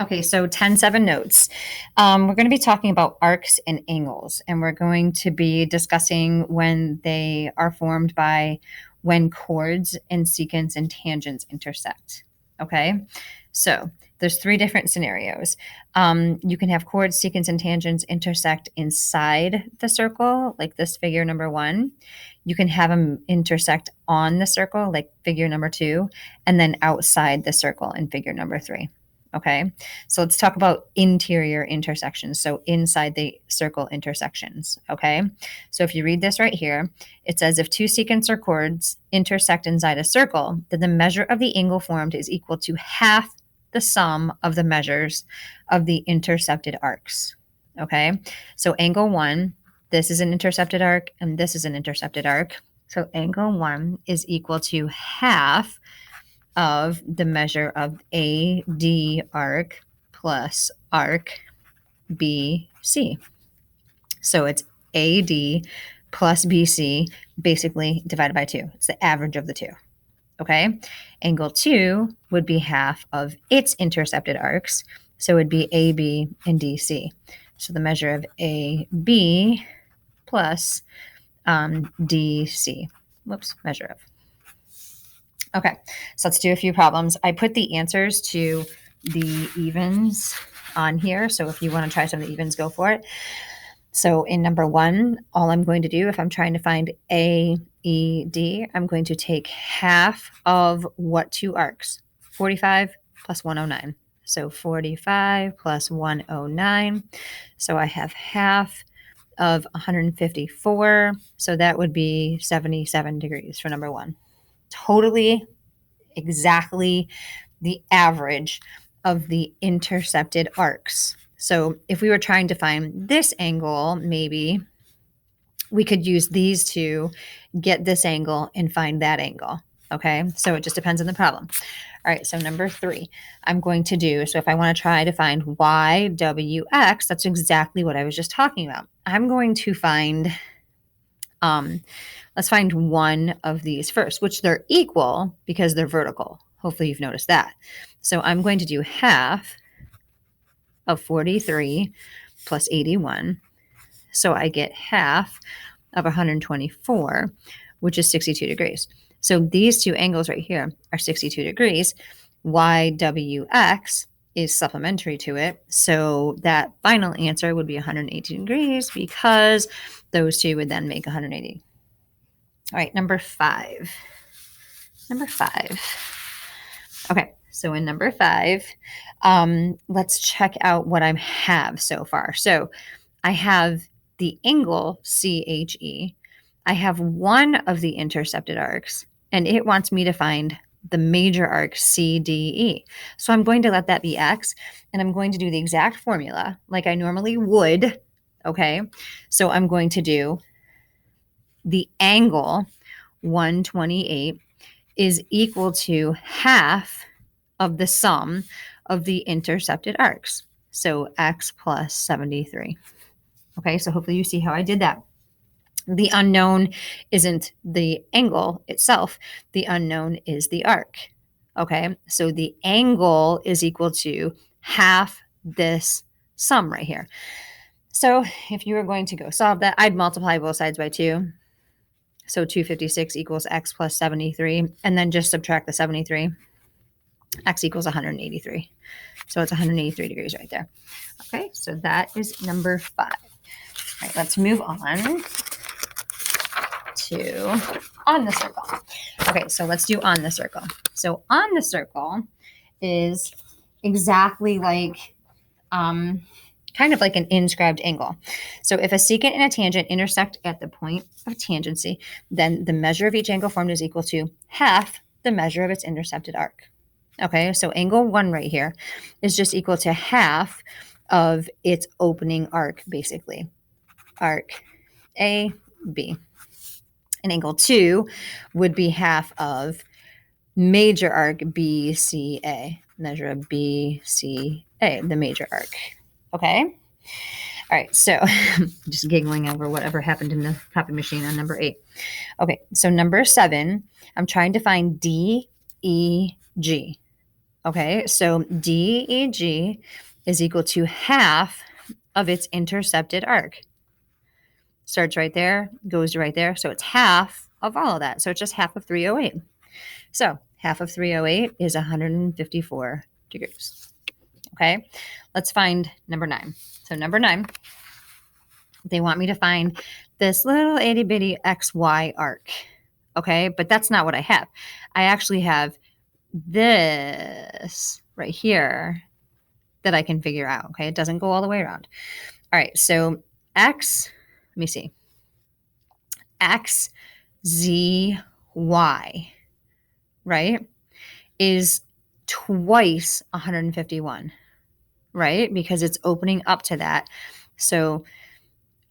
Okay, so 10-7 notes. We're going to be talking about arcs and angles, and we're going to be discussing when they are formed by when chords and secants and tangents intersect. Okay, so there's three different scenarios. You can have chords, secants, and tangents intersect inside the circle, like this figure number 1. You can have them intersect on the circle, like figure number 2, and then outside the circle in figure number 3. Okay, so let's talk about interior intersections. So inside the circle intersections. Okay, so if you read this right here, it says if two secants or chords intersect inside a circle, then the measure of the angle formed is equal to half the sum of the measures of the intercepted arcs. Okay, so angle 1, this is an intercepted arc, and this is an intercepted arc. So angle 1 is equal to half of the measure of AD arc plus arc BC. So it's AD plus BC basically divided by 2. It's the average of the two. Okay. Angle 2 would be half of its intercepted arcs. So it would be AB and DC. So the measure of AB plus DC. Whoops, measure of. Okay, so let's do a few problems. I put the answers to the evens on here. So if you want to try some of the evens, go for it. So in number 1, all I'm going to do, if I'm trying to find AED, I'm going to take half of what two arcs? 45 plus 109. So 45 plus 109. So I have half of 154. So that would be 77 degrees for number 1. Totally exactly the average of the intercepted arcs. So if we were trying to find this angle, maybe we could use these two, get this angle, and find that angle. Okay, so it just depends on the problem. All right, so number 3, I'm going to do, so if I want to try to find YWX, that's exactly what I was just talking about. I'm going to find, let's find one of these first, which they're equal because they're vertical. Hopefully you've noticed that. So I'm going to do half of 43 plus 81. So I get half of 124, which is 62 degrees. So these two angles right here are 62 degrees. YWX is supplementary to it. So that final answer would be 118 degrees because those two would then make 180. All right, number 5. Okay, so in number 5, let's check out what I have so far. So I have the angle CHE. I have one of the intercepted arcs, and it wants me to find the major arc CDE. So I'm going to let that be X, and I'm going to do the exact formula like I normally would. Okay, so I'm going to do the angle 128 is equal to half of the sum of the intercepted arcs. So X plus 73. Okay, so hopefully you see how I did that. The unknown isn't the angle itself. The unknown is the arc. Okay, so the angle is equal to half this sum right here. So if you were going to go solve that, I'd multiply both sides by 2. So 256 equals X plus 73, and then just subtract the 73. X equals 183. So it's 183 degrees right there. Okay, so that is number 5. All right, let's move on to on the circle. Okay, so let's do on the circle. So on the circle is exactly like kind of like an inscribed angle. So if a secant and a tangent intersect at the point of tangency, then the measure of each angle formed is equal to half the measure of its intercepted arc. Okay, so angle 1 right here is just equal to half of its opening arc, basically. Arc A, B. And angle 2 would be half of major arc B, C, A. Measure of B, C, A, the major arc. Okay? All right, so just giggling over whatever happened in the copy machine on number 8. Okay, so number 7, I'm trying to find D, E, G. Okay, so DEG is equal to half of its intercepted arc. Starts right there, goes right there. So it's half of all of that. So it's just half of 308. So half of 308 is 154 degrees. Okay, let's find number 9. So number 9, they want me to find this little itty bitty XY arc. Okay, but that's not what I have. I actually have this right here that I can figure out. Okay, it doesn't go all the way around. All right, so X, let me see. X, Z, Y, right, is twice 151, right? Because it's opening up to that. So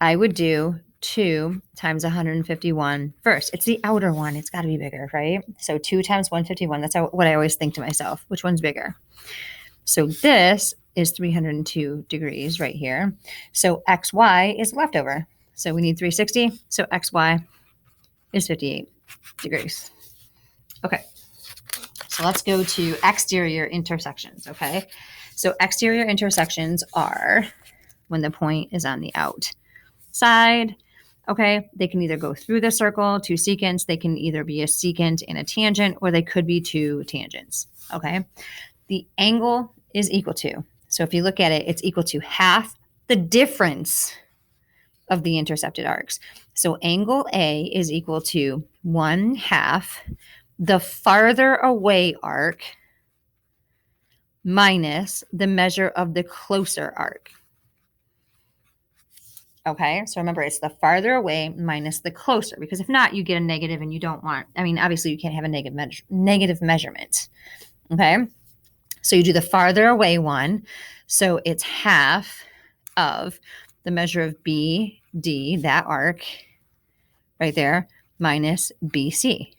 I would do 2 times 151 first. It's the outer one. It's got to be bigger, right? So 2 times 151. That's what I always think to myself. Which one's bigger? So this is 302 degrees right here. So XY is leftover. So we need 360. So XY is 58 degrees. Okay. So let's go to exterior intersections, okay? So exterior intersections are when the point is on the outside, okay? They can either go through the circle, 2 secants. They can either be a secant and a tangent, or they could be 2 tangents, okay? The angle is equal to, so if you look at it, it's equal to half the difference of the intercepted arcs. So angle A is equal to 1/2 the farther away arc minus the measure of the closer arc. Okay, so remember, it's the farther away minus the closer, because if not, you get a negative and you don't want, I mean, obviously you can't have a negative measurement. Okay, so you do the farther away one. So it's half of the measure of BD, that arc right there, minus BC.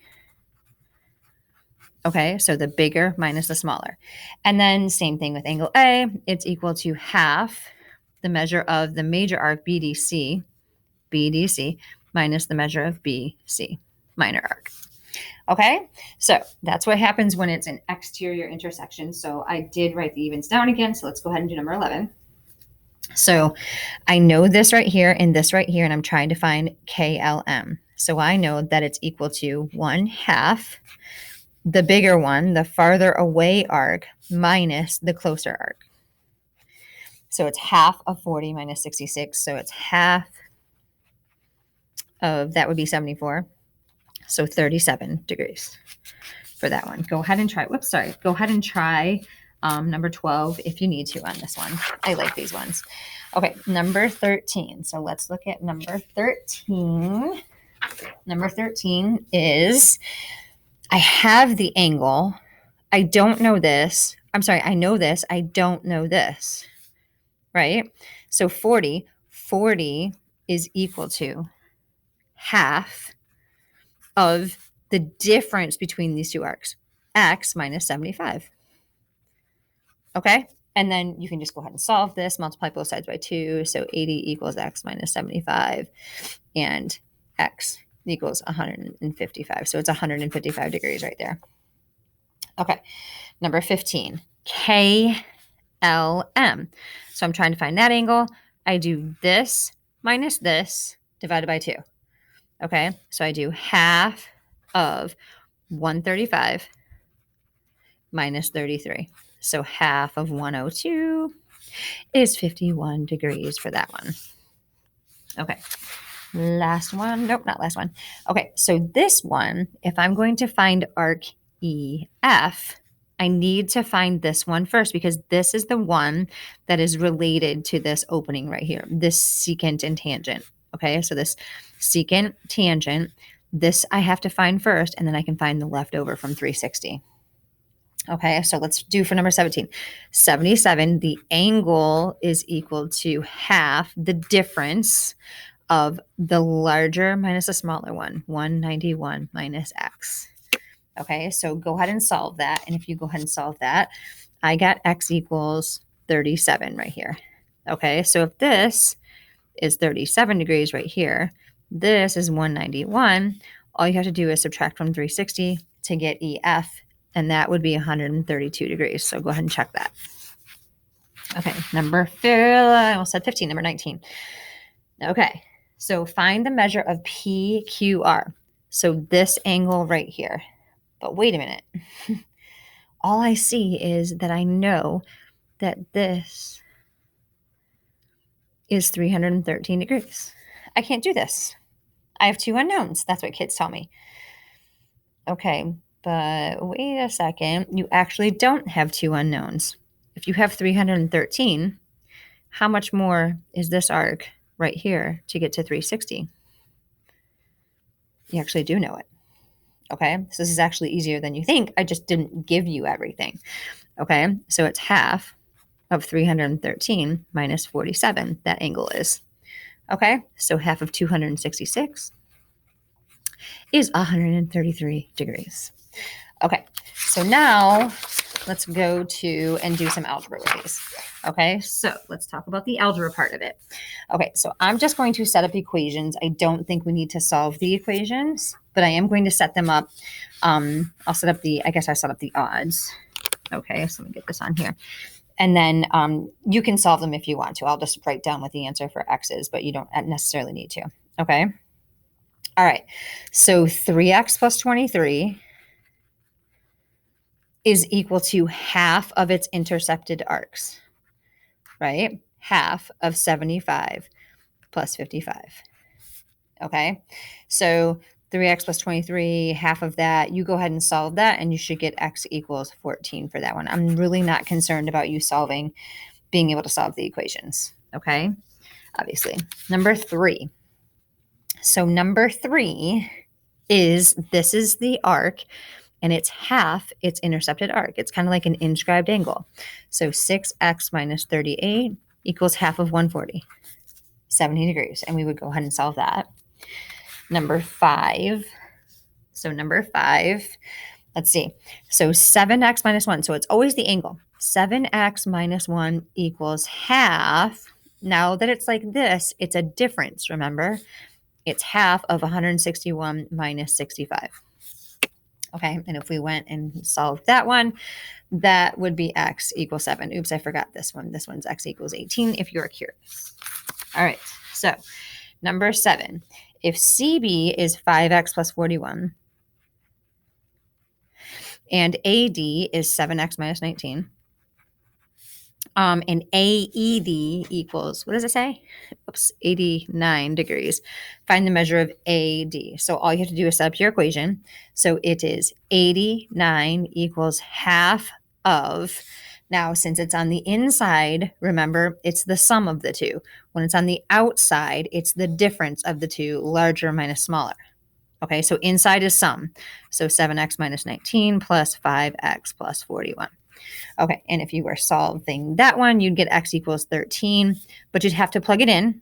Okay, so the bigger minus the smaller. And then same thing with angle A, it's equal to half the measure of the major arc BDC minus the measure of BC, minor arc. Okay, so that's what happens when it's an exterior intersection. So I did write the evens down again, so let's go ahead and do number 11. So I know this right here and this right here, and I'm trying to find KLM. So I know that it's equal to 1/2 the bigger one, the farther away arc, minus the closer arc. So it's half of 40 minus 66. So it's half of, that would be 74. So 37 degrees for that one. Go ahead and try, whoops, sorry. Go ahead and try number 12 if you need to on this one. I like these ones. Okay, number 13. So let's look at number 13. Number 13 is, I have the angle. I don't know this. I'm sorry, I know this. I don't know this, right? So 40 is equal to half of the difference between these two arcs, X minus 75. Okay, and then you can just go ahead and solve this, multiply both sides by 2. So 80 equals X minus 75, and X equals 155. So it's 155 degrees right there. Okay, number 15, KLM. So I'm trying to find that angle. I do this minus this divided by 2. Okay, so I do half of 135 minus 33. So half of 102 is 51 degrees for that one. Okay, last one. Nope, not last one. Okay, so this one, if I'm going to find arc EF, I need to find this one first, because this is the one that is related to this opening right here, this secant and tangent. Okay, so this secant, tangent, this I have to find first, and then I can find the leftover from 360. Okay, so let's do for number 17. 77, the angle is equal to half the difference of the larger minus the smaller one, 191 minus X. Okay, so go ahead and solve that. And if you go ahead and solve that, I got X equals 37 right here. Okay, so if this is 37 degrees right here, this is 191, all you have to do is subtract from 360 to get EF, and that would be 132 degrees. So go ahead and check that. Okay, I almost said 15, number 19. Okay, so find the measure of PQR. So this angle right here. But wait a minute. All I see is that I know that this is 313 degrees. I can't do this. I have two unknowns. That's what kids tell me. Okay, but wait a second. You actually don't have two unknowns. If you have 313, how much more is this arc right here to get to 360? You actually do know it. Okay, so this is actually easier than you think. I just didn't give you everything. Okay, so it's half of 313 minus 47, that angle is. Okay, so half of 266 is 133 degrees. Okay, so now let's go to and do some algebra with these. Okay, so let's talk about the algebra part of it. Okay, so I'm just going to set up equations. I don't think we need to solve the equations, but I am going to set them up. I'll set up I guess I set up the odds. Okay, so let me get this on here. And then you can solve them if you want to. I'll just write down what the answer for x is, but you don't necessarily need to. Okay. All right. So 3x plus 23 is equal to half of its intercepted arcs, right? Half of 75 plus 55. Okay. So 3x plus 23, half of that, you go ahead and solve that, and you should get x equals 14 for that one. I'm really not concerned about you being able to solve the equations. Okay. Obviously. Number 3. So number 3 is the arc, and it's half its intercepted arc. It's kind of like an inscribed angle. So 6x minus 38 equals half of 140, 70 degrees. And we would go ahead and solve that. Number 5. So number 5, let's see. So 7x minus 1. So it's always the angle. 7x minus 1 equals half. Now that it's like this, it's a difference, remember? It's half of 161 minus 65. Okay, and if we went and solved that one, that would be x equals 7. Oops, I forgot this one. This one's x equals 18 if you're curious. All right, so number 7. If CB is 5x plus 41 and AD is 7x minus 19, and AED equals, what does it say? Oops, 89 degrees. Find the measure of AD. So all you have to do is set up your equation. So it is 89 equals half of, now since it's on the inside, remember, it's the sum of the two. When it's on the outside, it's the difference of the two, larger minus smaller. Okay, so inside is sum. So 7x minus 19 plus 5x plus 41. Okay, and if you were solving that one, you'd get x equals 13, but you'd have to plug it in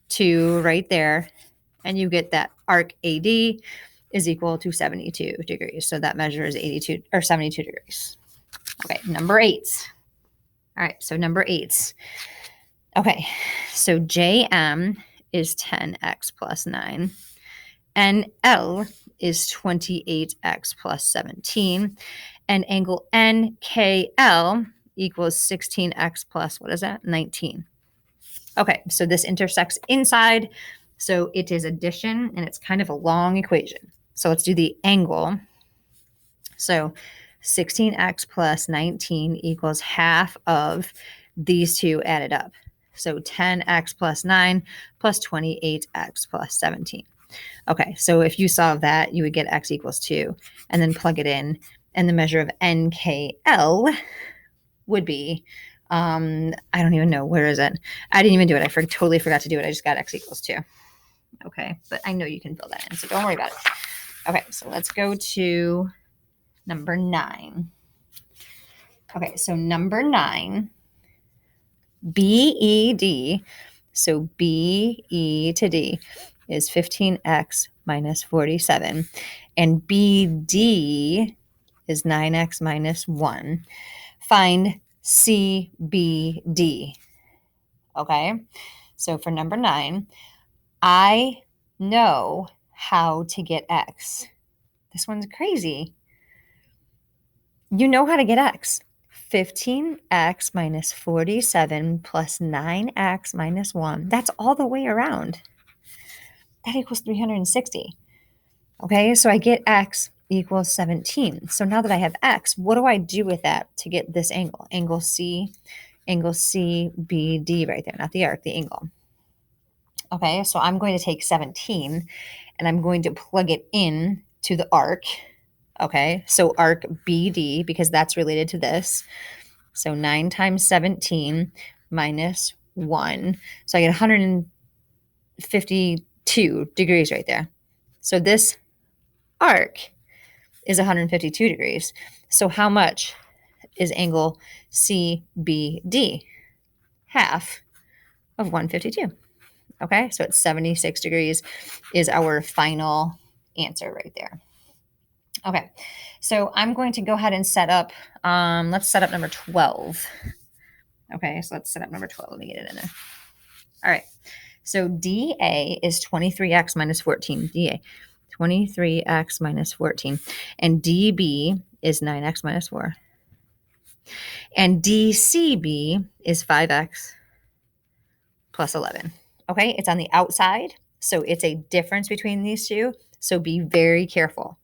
to right there, and you get that arc AD is equal to 72 degrees. So that measure is 82 or 72 degrees. Okay, number 8. All right, so number 8. Okay, so JM is 10x plus 9, and L is 28x plus 17, and angle NKL equals 16x plus, what is that? 19. Okay, so this intersects inside, so it is addition, and it's kind of a long equation. So let's do the angle. So 16x plus 19 equals half of these two added up. So 10x plus 9 plus 28x plus 17. Okay, so if you solve that, you would get x equals 2, and then plug it in, and the measure of NKL would be, I don't even know, where is it? I didn't even do it. I totally forgot to do it. I just got x equals 2. Okay, but I know you can fill that in, so don't worry about it. Okay, so let's go to number 9. Okay, so number 9, BED, so BE to D is 15x minus 47, and BD is 9x minus 1. Find CBD. Okay, so for number 9, I know how to get x. This one's crazy. You know how to get x. 15x minus 47 plus 9x minus 1. That's all the way around. That equals 360. Okay, so I get x equals 17. So now that I have x, what do I do with that to get this angle? Angle CBD right there, not the arc, the angle. Okay, so I'm going to take 17 and I'm going to plug it in to the arc. Okay, so arc BD, because that's related to this. So 9 times 17 minus 1. So I get 152 degrees right there. So this arc is 152 degrees. So how much is angle CBD? Half of 152. Okay, so it's 76 degrees is our final answer right there. Okay, so I'm going to go ahead and set up, let's set up number 12. Okay, so let's set up number 12. Let me get it in there. All right, so DA is 23x minus 14. DA, 23x minus 14. And DB is 9x minus 4. And DCB is 5x plus 11. Okay, it's on the outside, so it's a difference between these two. So be very careful.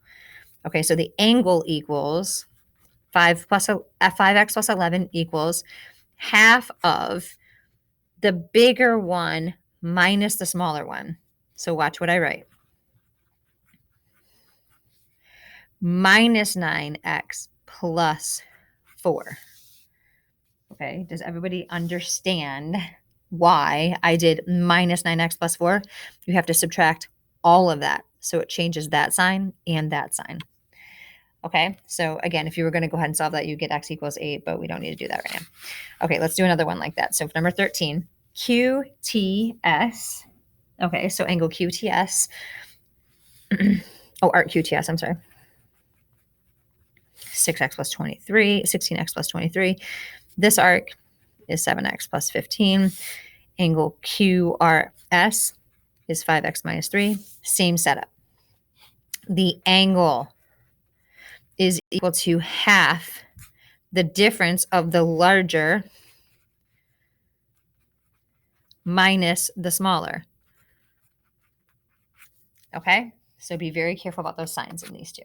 Okay, so the angle equals 5x plus 11 equals half of the bigger one minus the smaller one. So watch what I write. Minus 9x plus 4. Okay, does everybody understand why I did minus 9x plus 4? You have to subtract all of that. So it changes that sign and that sign. Okay, so again, if you were going to go ahead and solve that, you get x equals 8, but we don't need to do that right now. Okay, let's do another one like that. So for number 13, QTS. Okay, so angle QTS. Oh, arc QTS, I'm sorry. 6x plus 23, 16x plus 23. This arc is 7x plus 15. Angle QRS is 5x minus 3. Same setup. The angle is equal to half the difference of the larger minus the smaller. Okay, so be very careful about those signs in these two.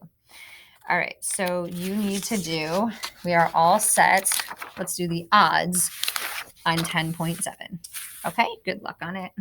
All right, so you need to do, we are all set. Let's do the odds on 10.7. Okay, good luck on it.